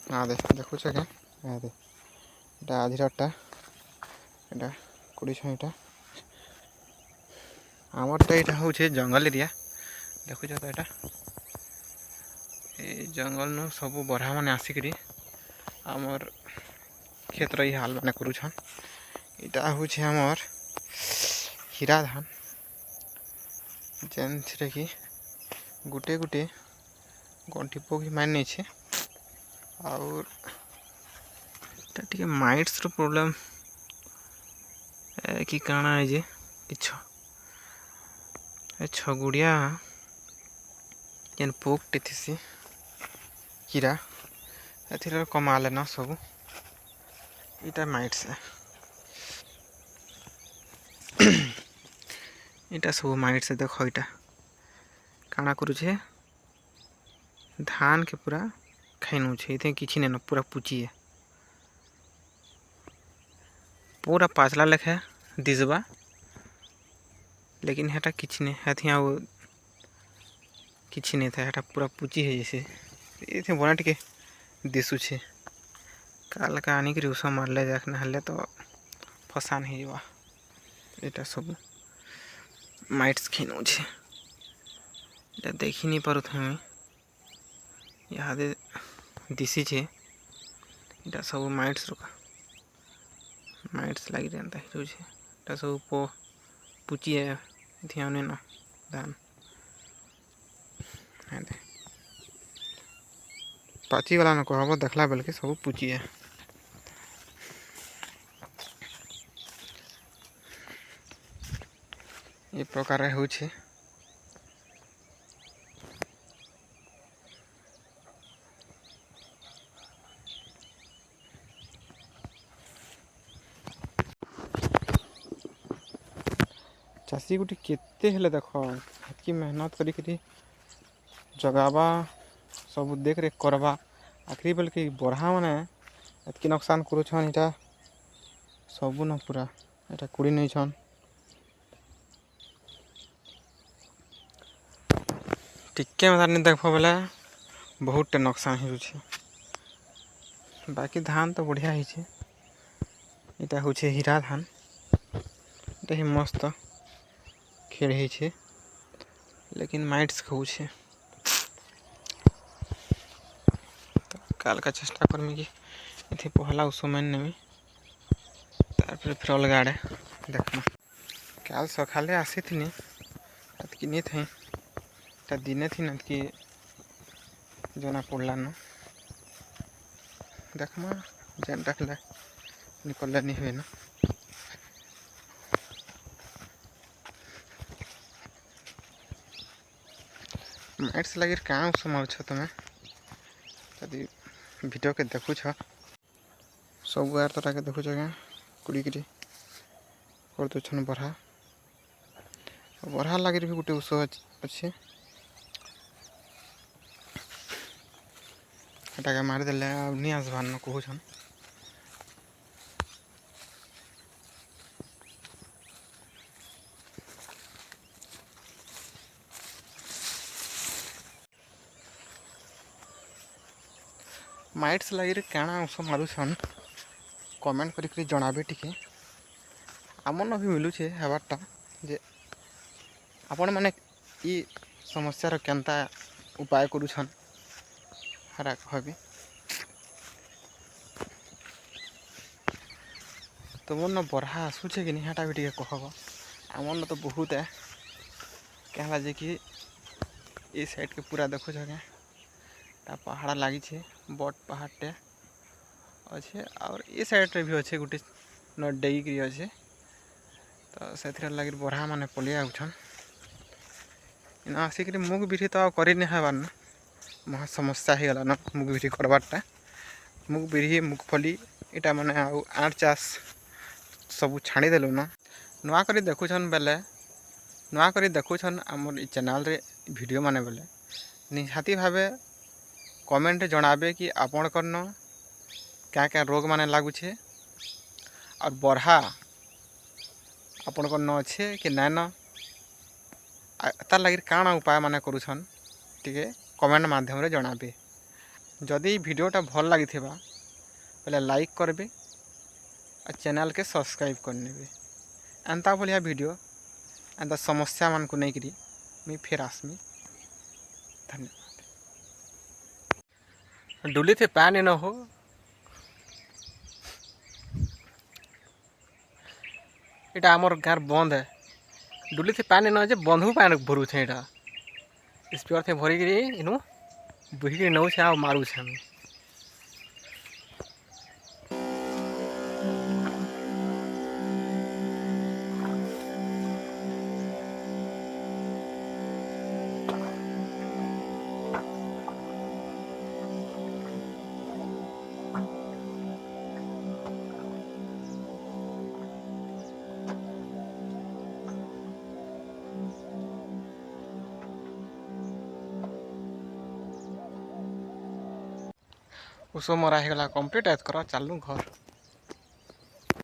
हाँ देखुଛ के दे এটা আধিরাটা এটা কুড়িছ এটা আমারটা এটা হচ্ছে জঙ্গল এরিয়া দেখুছ তো এটা এই জঙ্গল নু ସବୁ ବରହା ମାନେ ଆସିକରି আমার ক্ষেত্র ই হাল মানে করুছন এটা হচ্ছে আমার হীরা ধান যেনଥିରେ କି গোটে গোটে গଣ୍ଠି ପୋକି ମାରି ନେଇଛେ ଆଉ এটা ଟିକେ ମାଇଟ୍ସର ପ୍ରୋବ୍ଲେମ୍ କି କାଣା ଏ ଯେ ଛଗୁଡ଼ିଆ ଯେନ୍ ପୋକଟେ ଥିସି ହୀରା ଏଥିରେ କମାଲେ ନା ସବୁ ଏଇଟା ମାଇଟ୍ସ ଏଇଟା ସବୁ ମାଇଟ୍ସ ଦେଖ ଏଇଟା କାଣା କରୁଛେ ଧାନ के पूरा खाई नौछे इतने किसी नहीं न पूरा पुची है पूरा पाचला लेखे दिसबा लेकिन हेटा किसी नहीं है आउ किसी नहीं था हेटा पूरा पुची है जैसे ये बना टिके दिशुछे काल का आनी कि उस मारले जाक नहले तो फसान ही जावा एटा सब माइट्स खिनौछे एटा देखी नहीं पारुथ हमें इहादे दिशी छे इटा सब माइट्स रुका माइट्स लगी रहता है जो छे इटा सब पुची है ध्यान न धान पाची वाला न कहब देखला बेल के सब पुची है ये प्रकार होछे चाषी गोटे केते हेले देख कि मेहनत करी जगावा सब देख रेख करवा आखिरी बेल के बरहा मैंने एतकी नुकसान करुछन इटा सबू न पूरा एटा कुड़ी नहीं छन टिके मतलब नहीं देख बोले बहुत नुकसान हो बाकी धान तो बढ़िया ही इटा हूँ हीरा धान इटा ही मस्त खेल है लेकिन माइट्स खाऊे काल का चेष्टा करमी कि इथे पहला उसमें नेमी तारपर फिर अलग आड़े देखमा काल सकाले आसी थी कि नहीं थी दिने थी ना कि जना पड़ला न देखमा जेनटा खेला निकलला नहीं हुए ना माइट्स लगे क्या उस मारुछ तुम्हें यदि भिडियो के देखुछ सब गार तरह के देखुछ क्या कुड़ी कर दौन बरहा बरहा लगे भी गोटे उस अच्छे एटा मारिदे नहीं आसबार न कहन माइट्स लगे क्या उस मारुछन कमेंट करी जनाबे टिके आमन भी मिलूचे हेबारटा जे आपण मैंने ई समस्यार केनता उपाय करुछन हरा कहबी तुम न बरहा आसूचे कि निहाटा भी टे कहब आमन तो बहुत है कहला जे कि ये साइड के पूरा देखो क्या पहाड़ लगी बट पहाड़टे अच्छे और ये साइड रे भी अच्छे गोटे नडेगी अच्छे तो से लगे बरहा मैंने पलि आउछन इन आसिक मुग बिरी तो कर हेबार ना महा समस्या हो गला ना मुग बिरी करवार्टा मुग बिरी मुगफली इटा माने आठ चाष सब छाड़ीदेलु ना नुआ करी देखुछन बेले नुआ करी देखुछन आमर चैनल रे वीडियो माने बेले निहाती भावे कमेंट जनाबे कि आपण करन क्या क्या रोग माने लागुछे और बरहा आपण करन अच्छे कि नाइन तार लगे काण उपाय माने करुछन टिके कमेंट माध्यम रे जनाबे जदि वीडियोटा भल लगी बोले लाइक करबे और चैनल के सब्सक्राइब करने एंता भाया वीडियो एंता समस्या मान को नहीं करी मुई फिर आसमी। धन्यवाद। डुली थे पानी न हो इटा आमर गाँव बंद है। डुली थे पानी न जे बंद हो पानी भरू छे इटा स्पीकर थे भरी गिरी इनु बुही नौ छे आ मारू छे हम। उस मरा होगा कम्प्लीट कर चालू घर।